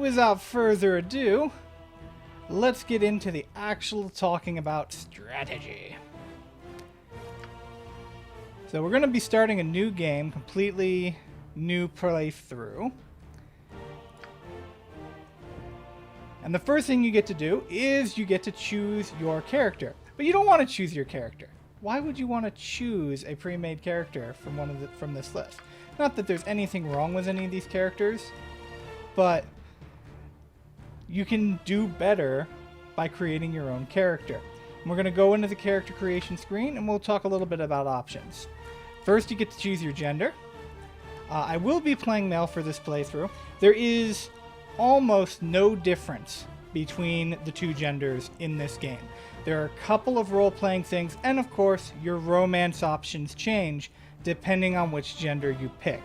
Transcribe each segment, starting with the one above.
without further ado, let's get into the actual talking about strategy. So we're going to be starting a new game, completely new playthrough. And the first thing you get to do is you get to choose your character. But you don't want to choose your character. Why would you want to choose a pre-made character from this list? Not that there's anything wrong with any of these characters, but you can do better by creating your own character. And we're going to go into the character creation screen and we'll talk a little bit about options. First, you get to choose your gender. I will be playing male for this playthrough. There is almost no difference between the two genders in this game. There are a couple of role-playing things, and of course, your romance options change depending on which gender you pick.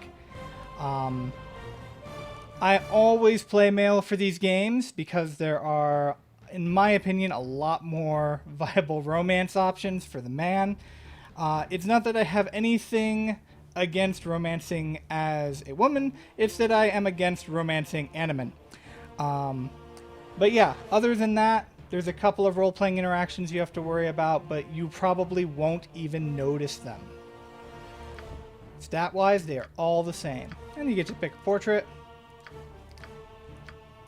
I always play male for these games because there are, in my opinion, a lot more viable romance options for the man. It's not that I have anything against romancing as a woman, it's that I am against romancing animen. But yeah, other than that, there's a couple of role-playing interactions you have to worry about, but you probably won't even notice them. Stat-wise, they are all the same. And you get to pick a portrait.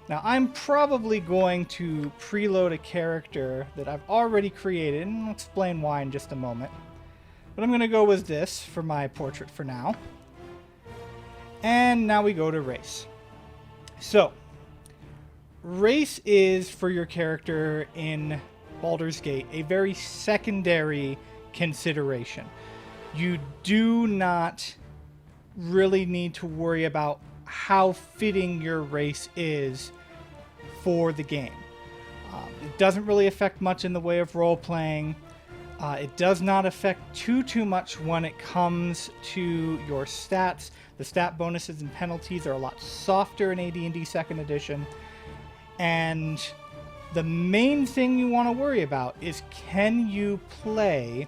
Now, I'm probably going to preload a character that I've already created, and I'll explain why in just a moment. But I'm going to go with this for my portrait for now. And now we go to race. So, race is, for your character in Baldur's Gate, a very secondary consideration. You do not really need to worry about how fitting your race is for the game. It doesn't really affect much in the way of role-playing. It does not affect too much when it comes to your stats. The stat bonuses and penalties are a lot softer in AD&D 2nd Edition. And the main thing you want to worry about is, can you play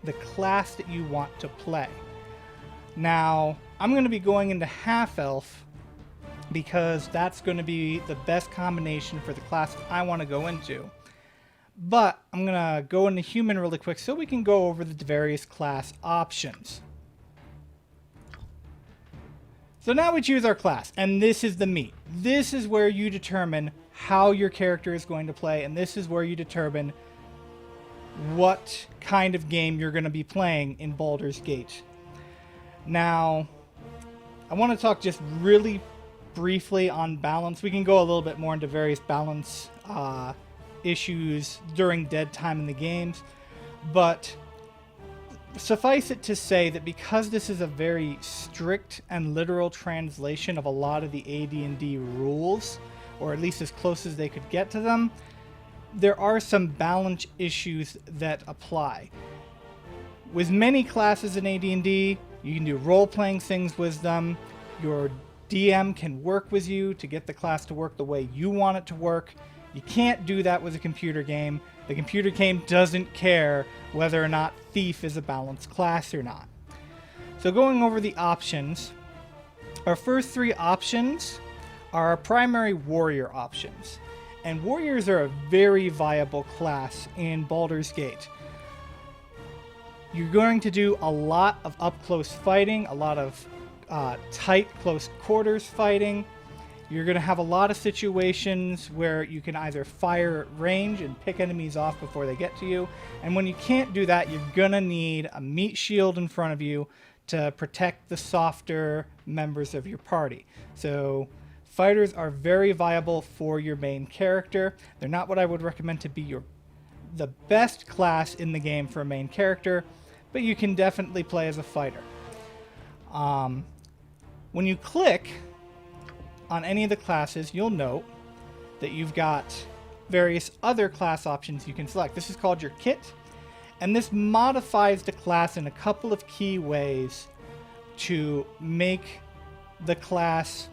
the class that you want to play? Now, I'm going to be going into half-elf because that's going to be the best combination for the class I want to go into. But I'm going to go into human really quick so we can go over the various class options. So now we choose our class, and this is the meat. This is where you determine how your character is going to play, and this is where you determine what kind of game you're going to be playing in Baldur's Gate. Now, I want to talk just really briefly on balance. We can go a little bit more into various balance issues during dead time in the games, but suffice it to say that because this is a very strict and literal translation of a lot of the AD&D rules, or at least as close as they could get to them, there are some balance issues that apply. With many classes in AD&D, you can do role-playing things with them. Your DM can work with you to get the class to work the way you want it to work. You can't do that with a computer game. The computer game doesn't care whether or not Thief is a balanced class or not. So going over the options, our first three options are our primary warrior options. And warriors are a very viable class in Baldur's Gate. You're going to do a lot of up-close fighting, a lot of tight, close quarters fighting. You're going to have a lot of situations where you can either fire at range and pick enemies off before they get to you. And when you can't do that, you're going to need a meat shield in front of you to protect the softer members of your party. So fighters are very viable for your main character. They're not what I would recommend to be the best class in the game for a main character, but you can definitely play as a fighter. When you click on any of the classes, you'll note that you've got various other class options you can select. This is called your kit, and this modifies the class in a couple of key ways to make the class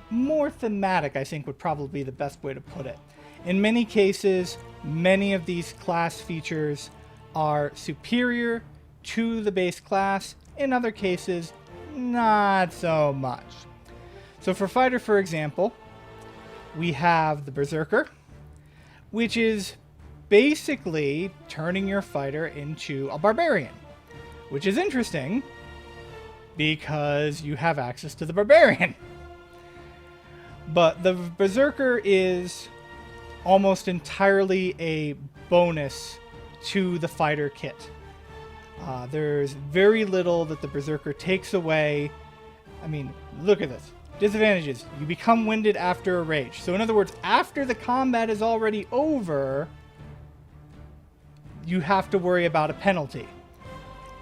more thematic, I think would probably be the best way to put it. In many cases, many of these class features are superior to the base class. In other cases, not so much. So for fighter, for example, we have the Berserker, which is basically turning your fighter into a barbarian, which is interesting because you have access to the barbarian. But the Berserker is almost entirely a bonus to the fighter kit. There's very little that the Berserker takes away. I mean, look at this. Disadvantages. You become winded after a rage. So in other words, after the combat is already over, you have to worry about a penalty.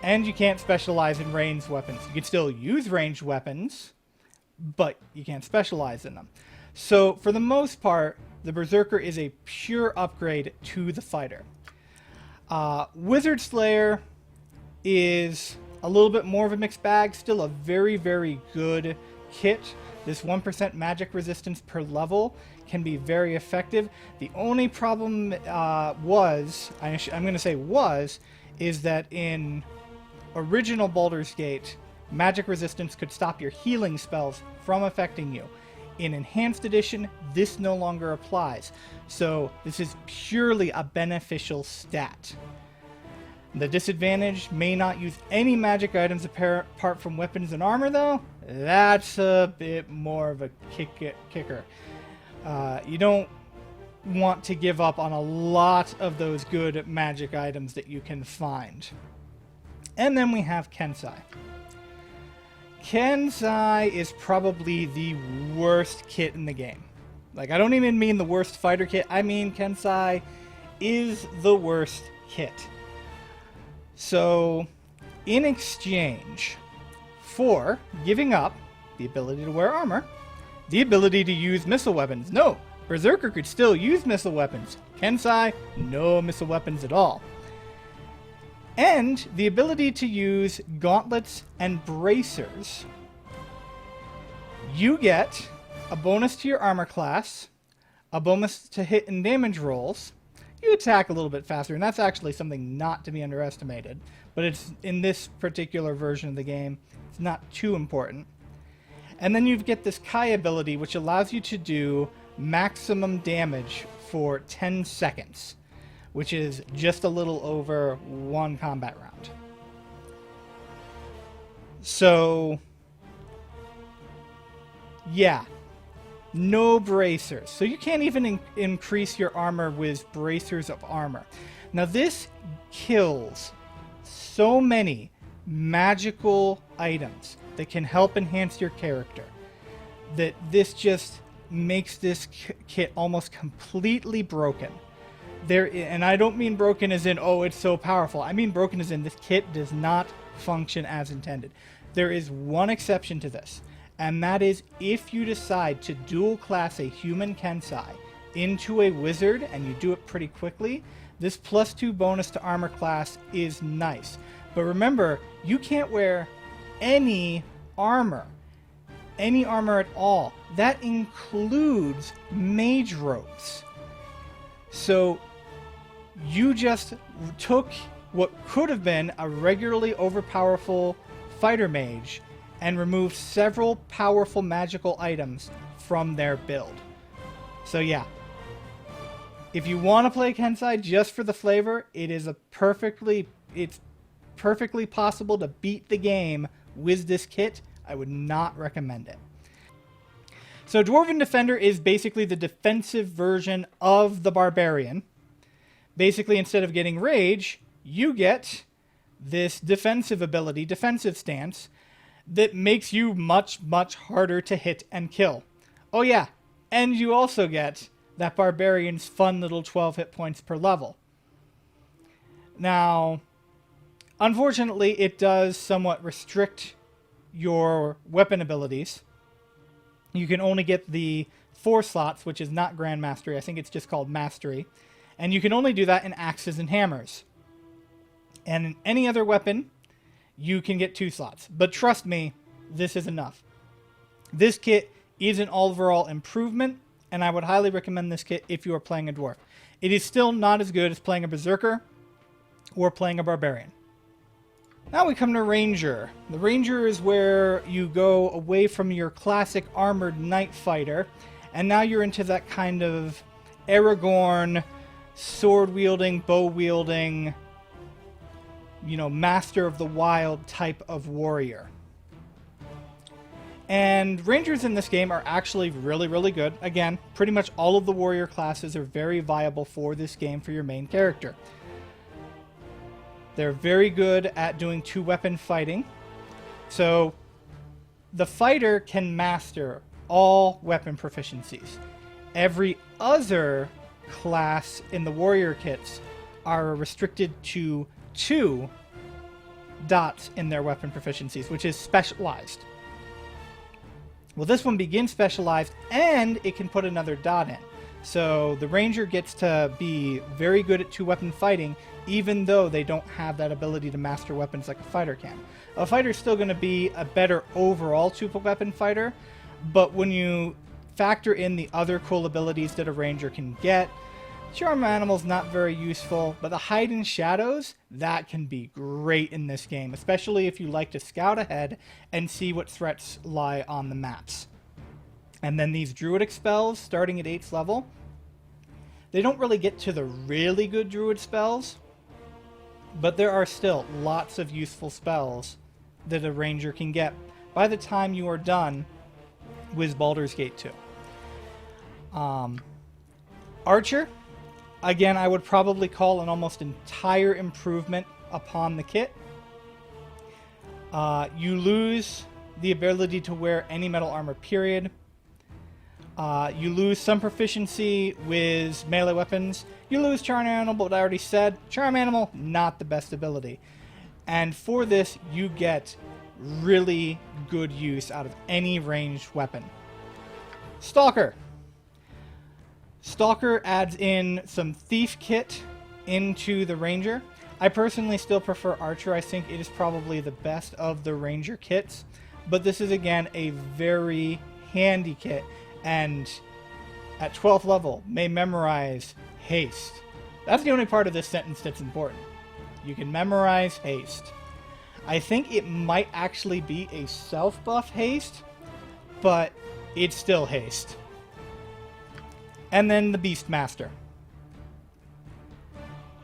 And you can't specialize in ranged weapons. You can still use ranged weapons, but you can't specialize in them. So for the most part, the Berserker is a pure upgrade to the fighter. Wizard Slayer is a little bit more of a mixed bag. Still a very, very good kit. This 1% magic resistance per level can be very effective. The only problem I'm going to say was, is that in original Baldur's Gate, magic resistance could stop your healing spells from affecting you. In Enhanced Edition, this no longer applies. So this is purely a beneficial stat. The disadvantage, may not use any magic items apart from weapons and armor, though. That's a bit more of a kicker. You don't want to give up on a lot of those good magic items that you can find. And then we have Kensai. Kensai is probably the worst kit in the game. Like, I don't even mean the worst fighter kit. I mean Kensai is the worst kit. So, in exchange for giving up the ability to wear armor, the ability to use missile weapons. No, Berserker could still use missile weapons. Kensai, no missile weapons at all. And the ability to use gauntlets and bracers. You get a bonus to your armor class, a bonus to hit and damage rolls. You attack a little bit faster, and that's actually something not to be underestimated. But it's in this particular version of the game, it's not too important. And then you get this Kai ability, which allows you to do maximum damage for 10 seconds, which is just a little over one combat round. So, yeah. No bracers. So you can't even increase your armor with bracers of armor. Now this kills so many magical items that can help enhance your character that this just makes this kit almost completely broken. And I don't mean broken as in, oh, it's so powerful. I mean broken as in this kit does not function as intended. There is one exception to this. And that is if you decide to dual class a human Kensai into a wizard, and you do it pretty quickly, this +2 bonus to armor class is nice. But remember, you can't wear any armor at all. That includes mage robes. So you just took what could have been a regularly overpowerful fighter mage and removed several powerful magical items from their build. So yeah, if you want to play Kensai just for the flavor, it's perfectly possible to beat the game with this kit. I would not recommend it. So Dwarven Defender is basically the defensive version of the Barbarian. Basically, instead of getting Rage, you get this defensive ability, defensive stance, that makes you much, much harder to hit and kill. Oh yeah, and you also get that Barbarian's fun little 12 hit points per level. Now, unfortunately, it does somewhat restrict your weapon abilities. You can only get the 4 slots, which is not Grand Mastery. I think it's just called Mastery. And you can only do that in axes and hammers. And in any other weapon, you can get 2 slots. But trust me, this is enough. This kit is an overall improvement, and I would highly recommend this kit if you are playing a dwarf. It is still not as good as playing a berserker or playing a barbarian. Now we come to Ranger. The Ranger is where you go away from your classic armored knight fighter, and now you're into that kind of Aragorn, sword-wielding, bow-wielding, master of the wild type of warrior. And Rangers in this game are actually really, really good. Again, pretty much all of the warrior classes are very viable for this game for your main character. They're very good at doing two-weapon fighting. So the fighter can master all weapon proficiencies. Every other class in the warrior kits are restricted to 2 dots in their weapon proficiencies, which is specialized. Well, this one begins specialized, and it can put another dot in. So the Ranger gets to be very good at two-weapon fighting, even though they don't have that ability to master weapons like a fighter can. A fighter's still going to be a better overall two-weapon fighter, but when you factor in the other cool abilities that a Ranger can get, Charm Animal's not very useful, but the Hide in Shadows, that can be great in this game, especially if you like to scout ahead and see what threats lie on the maps. And then these Druidic spells, starting at 8th level, they don't really get to the really good Druid spells, but there are still lots of useful spells that a Ranger can get by the time you are done with Baldur's Gate 2. Archer, again, I would probably call an almost entire improvement upon the kit. You lose the ability to wear any metal armor, period. You lose some proficiency with melee weapons. You lose Charm Animal, but I already said, Charm Animal, not the best ability. And for this, you get really good use out of any ranged weapon. Stalker. Stalker adds in some Thief kit into the Ranger. I personally still prefer Archer. I think it is probably the best of the Ranger kits. But this is, again, a very handy kit. And at 12th level, may memorize Haste. That's the only part of this sentence that's important. You can memorize Haste. I think it might actually be a self-buff Haste, but it's still Haste. And then the Beastmaster.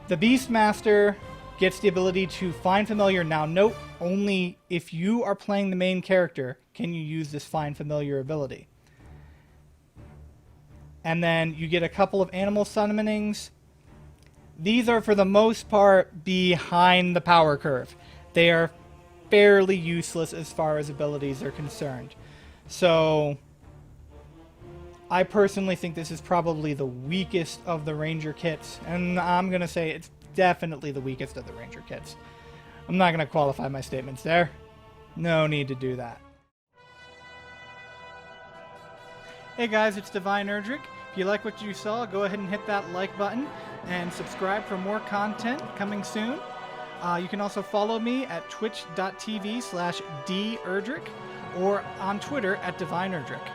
The Beastmaster gets the ability to find familiar. Now note, only if you are playing the main character can you use this find familiar ability. And then you get a couple of animal summonings. These are, for the most part, behind the power curve. They are fairly useless as far as abilities are concerned. So I personally think this is probably the weakest of the Ranger kits. And I'm going to say it's definitely the weakest of the Ranger kits. I'm not going to qualify my statements there. No need to do that. Hey guys, it's Divine Erdrick. If you like what you saw, go ahead and hit that like button and subscribe for more content coming soon. You can also follow me at twitch.tv/derdrick or on Twitter at Divine Erdrick.